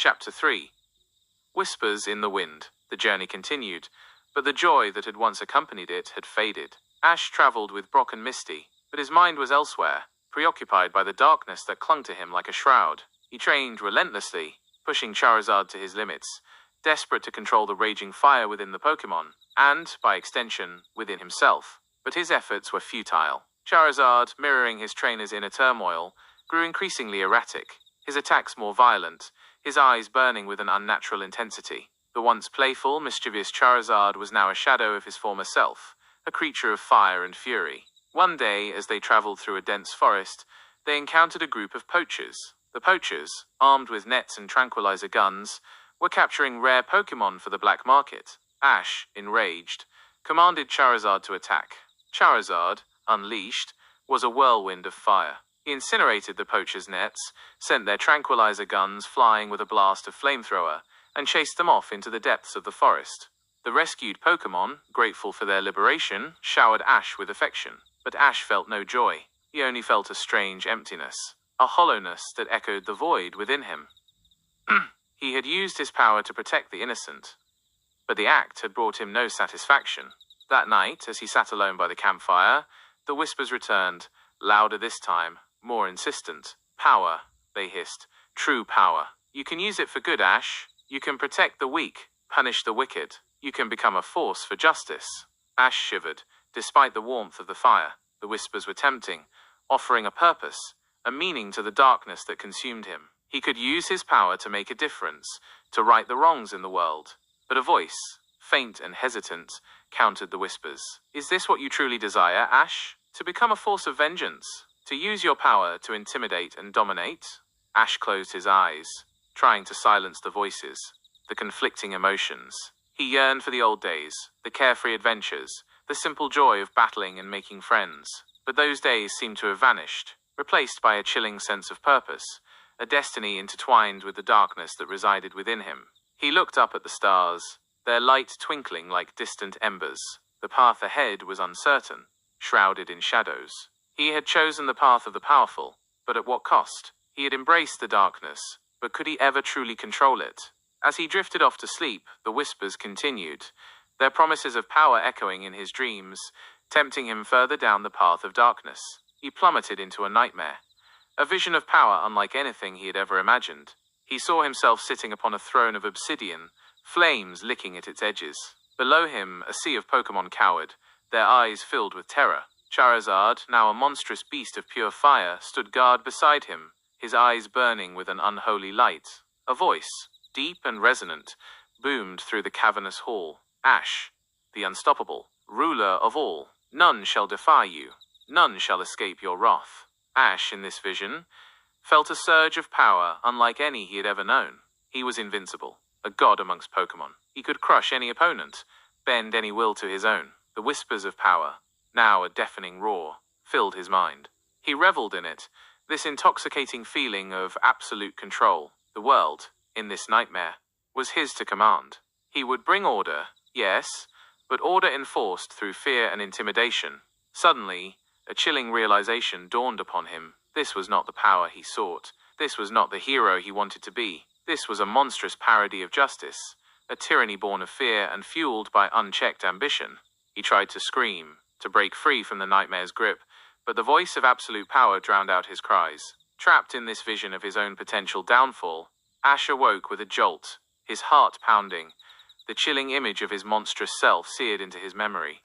Chapter 3. Whispers in the Wind. The journey continued, but the joy that had once accompanied it had faded. Ash travelled with Brock and Misty, but his mind was elsewhere, preoccupied by the darkness that clung to him like a shroud. He trained relentlessly, pushing Charizard to his limits, desperate to control the raging fire within the Pokémon, and, by extension, within himself. But his efforts were futile. Charizard, mirroring his trainer's inner turmoil, grew increasingly erratic, his attacks more violent, his eyes burning with an unnatural intensity. The once playful, mischievous Charizard was now a shadow of his former self, a creature of fire and fury. One day, as they traveled through a dense forest, they encountered a group of poachers. The poachers, armed with nets and tranquilizer guns, were capturing rare Pokémon for the black market. Ash, enraged, commanded Charizard to attack. Charizard, unleashed, was a whirlwind of fire. He incinerated the poachers' nets, sent their tranquilizer guns flying with a blast of flamethrower, and chased them off into the depths of the forest. The rescued Pokémon, grateful for their liberation, showered Ash with affection. But Ash felt no joy. He only felt a strange emptiness, a hollowness that echoed the void within him. He had used his power to protect the innocent, but the act had brought him no satisfaction. That night, as he sat alone by the campfire, the whispers returned, louder this time, more insistent. "Power," they hissed. "True power. You can use it for good, Ash. You can protect the weak, punish the wicked. You can become a force for justice." Ash shivered. Despite the warmth of the fire, the whispers were tempting, offering a purpose, a meaning to the darkness that consumed him. He could use his power to make a difference, to right the wrongs in the world. But a voice, faint and hesitant, countered the whispers. "Is this what you truly desire, Ash? To become a force of vengeance? To use your power to intimidate and dominate?" Ash closed his eyes, trying to silence the voices, the conflicting emotions. He yearned for the old days, the carefree adventures, the simple joy of battling and making friends. But those days seemed to have vanished, replaced by a chilling sense of purpose, a destiny intertwined with the darkness that resided within him. He looked up at the stars, their light twinkling like distant embers. The path ahead was uncertain, shrouded in shadows. He had chosen the path of the powerful, but at what cost? He had embraced the darkness, but could he ever truly control it? As he drifted off to sleep, the whispers continued, their promises of power echoing in his dreams, tempting him further down the path of darkness. He plummeted into a nightmare, a vision of power unlike anything he had ever imagined. He saw himself sitting upon a throne of obsidian, flames licking at its edges. Below him, a sea of Pokémon cowered, their eyes filled with terror. Charizard, now a monstrous beast of pure fire, stood guard beside him, his eyes burning with an unholy light. A voice, deep and resonant, boomed through the cavernous hall. "Ash, the unstoppable, ruler of all. None shall defy you. None shall escape your wrath." Ash, in this vision, felt a surge of power unlike any he had ever known. He was invincible, a god amongst Pokémon. He could crush any opponent, bend any will to his own. The whispers of power, now a deafening roar, filled his mind. He reveled in it, this intoxicating feeling of absolute control. The world, in this nightmare, was his to command. He would bring order, yes, but order enforced through fear and intimidation. Suddenly, a chilling realization dawned upon him. This was not the power he sought. This was not the hero he wanted to be. This was a monstrous parody of justice, a tyranny born of fear and fueled by unchecked ambition. He tried to scream, to break free from the nightmare's grip, but the voice of absolute power drowned out his cries. Trapped in this vision of his own potential downfall, Ash awoke with a jolt, his heart pounding, the chilling image of his monstrous self seared into his memory.